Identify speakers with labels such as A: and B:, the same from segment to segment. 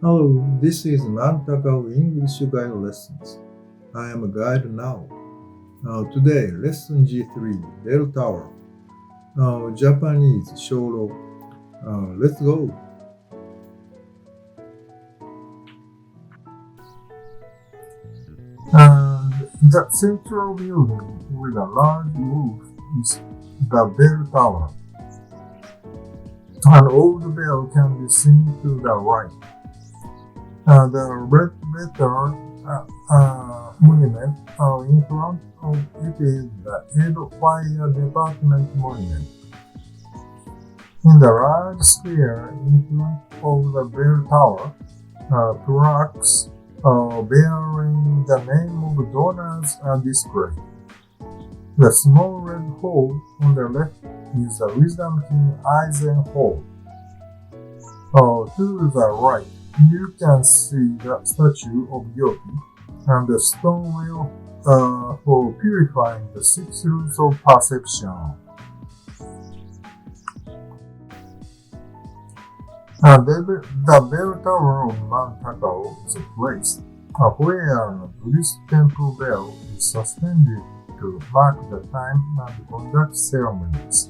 A: Hello, this is Takao English Guide Lessons. I am a guide now. Today, Lesson G3, Bell Tower. Japanese Shoro. Let's go.
B: And the central building with a large roof is the bell tower. An old bell can be seen to the right. The red letter monument in front of it is the Edo Fire Department monument. In the large square in front of the bell tower, plaques bearing the name of donors are displayed. The small red hall on the left is the Wisdom King Aizen Hall. To the right, you can see the statue of Yogi and the stone wheel for purifying the six rules of perception. The bell tower of Mount Takao is a place where a Buddhist temple bell is suspended to mark the time and conduct ceremonies.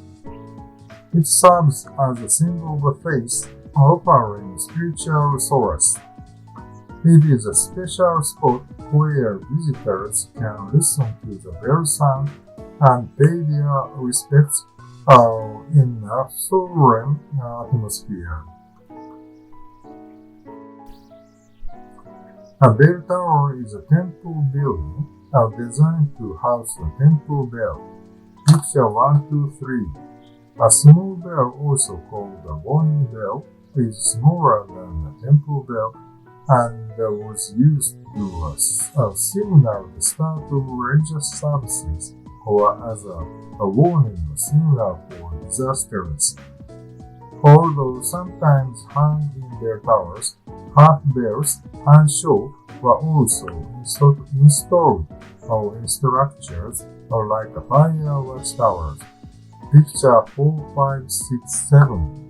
B: It serves as a symbol of faith, offering spiritual solace. It is a special spot where visitors can listen to the bell sound and pay their respects in a solemn atmosphere. A bell tower is a temple building designed to house a temple bell. Picture 1, 2, 3. A small bell, also called a warning bell, is smaller than a temple bell and was used to signal the start of religious services or as a warning signal for disasters. Although sometimes hung in their towers, half bells and show were also installed in structures like fireworks towers. Picture 4, 5, 6, 7.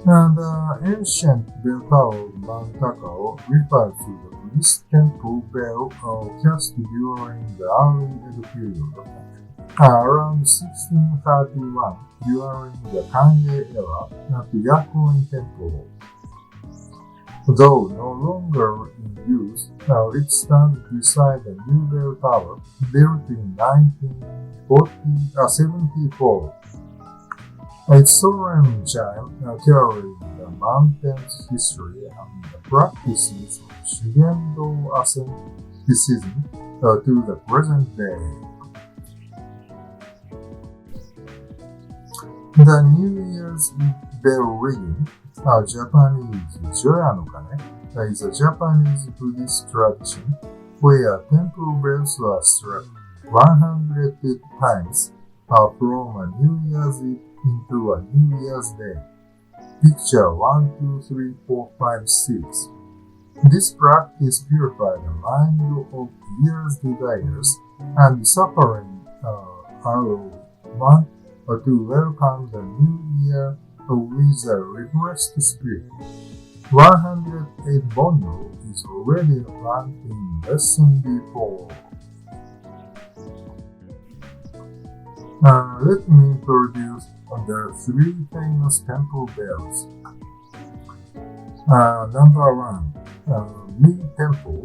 B: The ancient bell tower of Mount Takao refers to the Buddhist temple bell cast during the early Edo period. Around 1631, during the Kanye era, at the Yakuin Temple. Though no longer in use, it stands beside the new bell tower built in 1974. Its solemn chime carries the mountain's history and the practices of Shugendo asceticism to the present day. The New Year's Eve bell ringing, Japanese Joya no Kane, is a Japanese Buddhist tradition where temple bells are struck 100 times from a New Year's Eve into a New Year's Day. Picture 1, 2, 3, 4, 5, 6. This practice purifies the mind of year's desires and suffering to welcome the new year with a refreshed spirit. 108 Bono is already learned in lesson before. Let me introduce the three famous temple bells. Number 1, Mi Temple,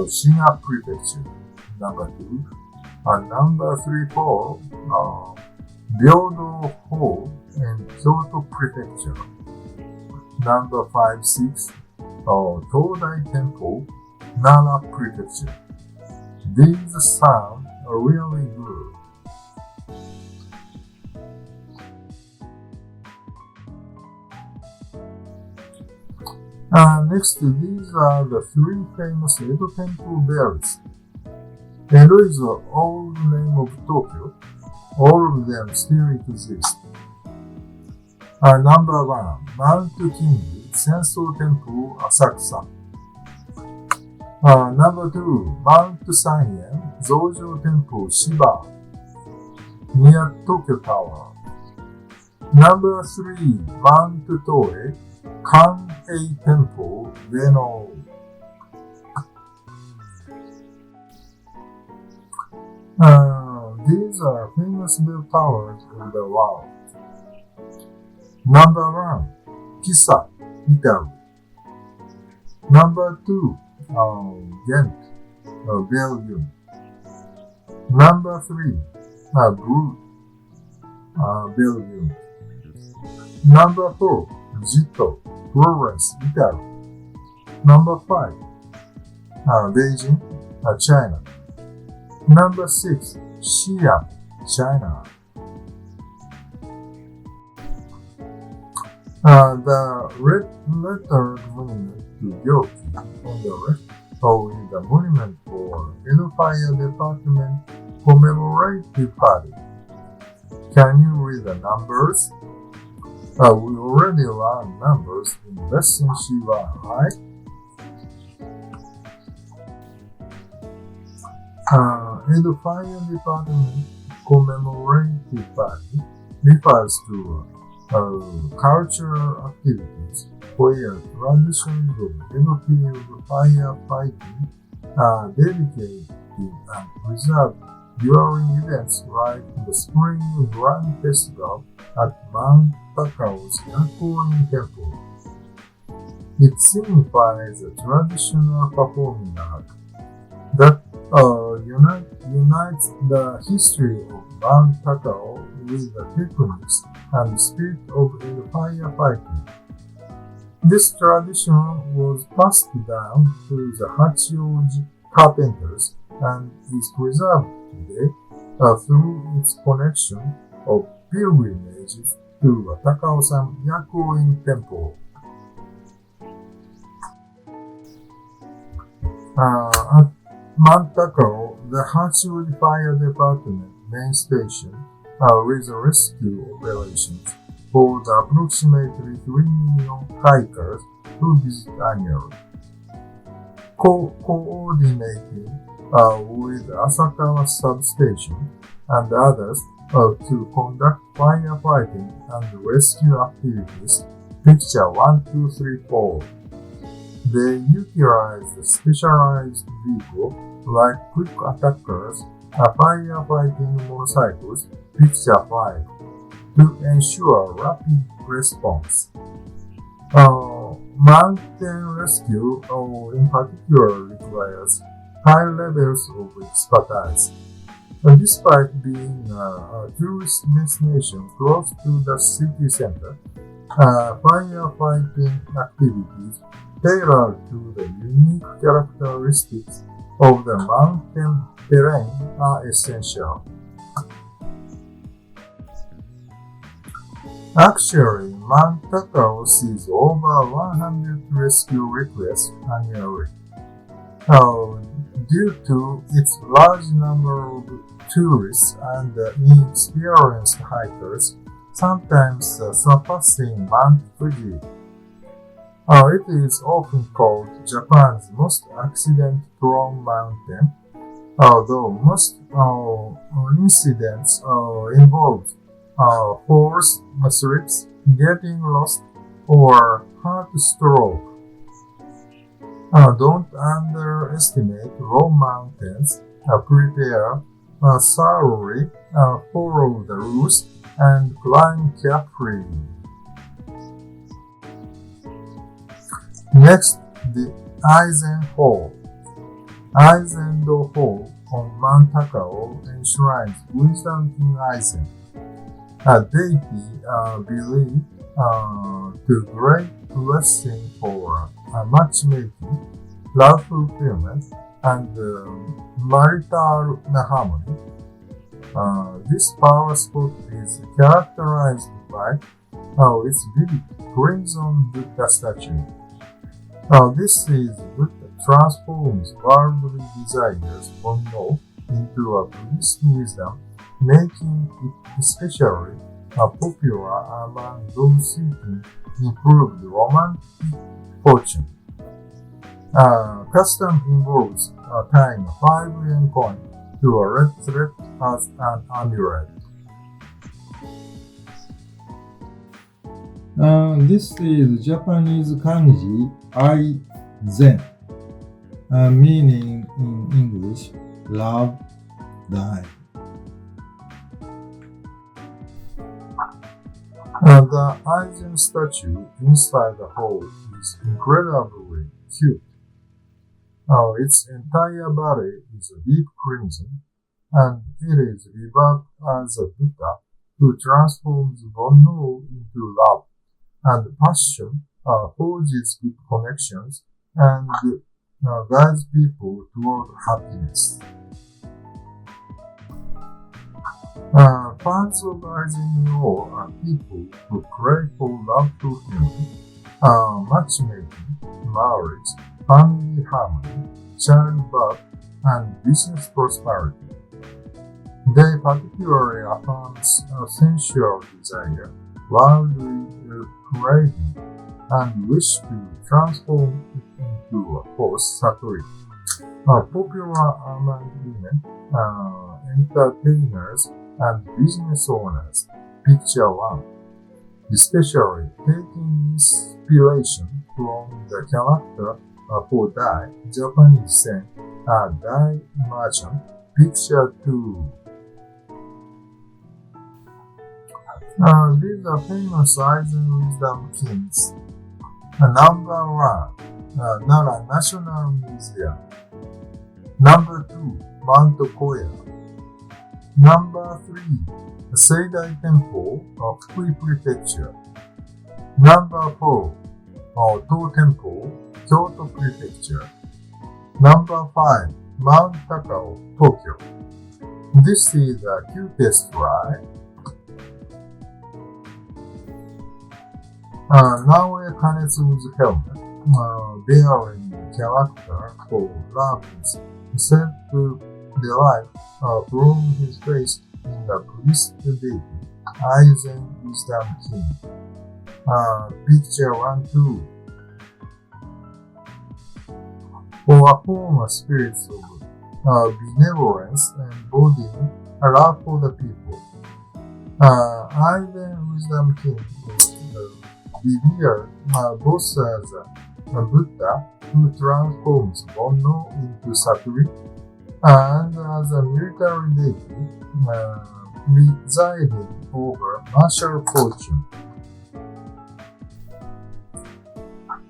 B: Shiga Prefecture. Number 2, number 3, 4, Byodo Hall in Kyoto Prefecture. Number 5, 6, Todai Temple, Nara Prefecture. These sound really good. Next, these are the three famous Edo temple bells. Edo is the old name of Tokyo. All of them still exist. Number 1, Mount Kingi Senso Temple, Asakusa. Number 2, Mount Sanyen Zojo Temple, Shiba. near Tokyo Tower. Number 3, Mount Toe, Kanhei Temple, Ueno. These are famous bell towers of the world. Number 1, Pisa, Italy. Number 2, Ghent, Belgium. Number 3, Bruges, Belgium. Number 4, Gitto, Florence, Italy. Number 5, Beijing, China. Number 6, Xi'an, China. The red lettered monument to Gyoki on the left is the monument for Edo Fire Department commemorative party. Can you read the numbers? We already learned numbers in lesson C1, right? Edo Fire Department commemorative party refers to cultural activities where traditions of Edo period firefighting are dedicated and preserved during events like the Spring Grand Festival at Mount Takao's Yakuin Temple. It signifies a traditional performing art that unites the history of Mount Takao with the techniques and spirit of firefighting. This tradition was passed down to the hachioji carpenters and is preserved today through its connection of pilgrimages to Takao-san Yakuin Temple. At Mount Takao, the Hachioji Fire Department main station with rescue operations for the approximately 3 million hikers who visit annually. Coordinating with Asakawa substation and others to conduct firefighting and rescue activities. Picture 1, 2, 3, 4. They utilize the specialized vehicle like quick attackers, firefighting motorcycles, picture 5, to ensure rapid response. Mountain rescue in particular requires high levels of expertise. Despite being a tourist destination close to the city center, firefighting activities tailored to the unique characteristics of the mountain terrain are essential. Actually, Mount Takao sees over 100 rescue requests annually. Due to its large number of tourists and inexperienced hikers, sometimes surpassing Mount Fuji. It is often called Japan's most accident-prone mountain, although most incidents involved falls, slips, getting lost, or heart stroke. Don't underestimate low mountains. Prepare thoroughly, follow the rules, and climb carefully. Next, the Eisen Hall. Eisen-do Hall on Mount Takao enshrines wisdom in Eisen, a deity believed to great blessing for matchmaking, love fulfillment, and marital harmony. This power spot is characterized by its vivid crimson Buddha statue. This is Buddha transforms worldly desires from law into a Buddhist wisdom, making it especially popular among those seeking improved romantic fortune. Custom involves tying a 5 yen coin to a red thread as an amulet.
A: This is Japanese kanji I Zen, meaning in English love, die.
B: The Aizen statue inside the hall is incredibly cute. Its entire body is a deep crimson, and it is revered as a Buddha who transforms Bonno into love and passion, forges good connections, and guides people toward happiness. Fans of Aizen are people who pray for love fulfillment, matchmaking, marriage, family harmony, childbirth, and business prosperity. They particularly affirm sensual desire, worldly craving, and wish to transform it into a force sacred. Popular among women, entertainers, and business owners. Picture 1. Especially taking inspiration from the character for Dai, Japanese saint, Dai merchant. Picture 2. These are famous Aizen wisdom kings. Number 1, Nara National Museum. Number 2, Mount Koya. Number 3, Seidai Temple of Fukui Prefecture. Number 4, To Temple, Kyoto Prefecture. Number 5, Mount Takao, Tokyo. This is the cutest, right? Naoe Kanetsu's helmet, bearing the character for love is said to derive from his face in the Buddhist deity, Aizen Wisdom King. Picture 1-2. For a form of spirits of benevolence and embodying a love for the people. Aizen Wisdom King is revered both as a Buddha who transforms Bonno into Sakuri and as a military deity presiding over martial fortune.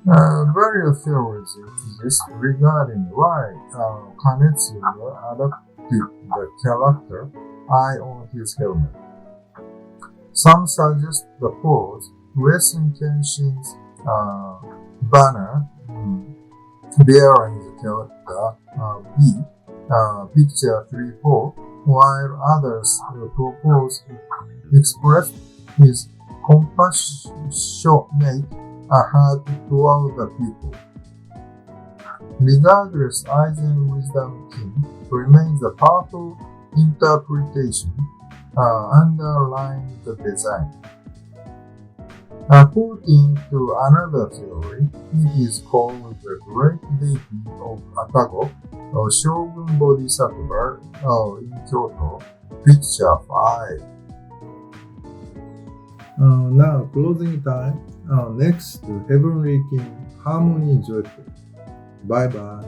B: Various theories exist regarding why Kanetsu adopted the character eye on his helmet. Some suggest the pose Western Kenshin's banner bearing the character B, picture 3-4, while others propose express his compassionate heart toward the people. Regardless, Aizen Wisdom King remains a powerful interpretation underlying the design. According to another theory, it is called the Great Deity of Atago, or Shogun Bodhisattva in Kyoto, picture 5.
A: Now, closing time. Next, Heavenly King, Harmony Joyful. Bye bye.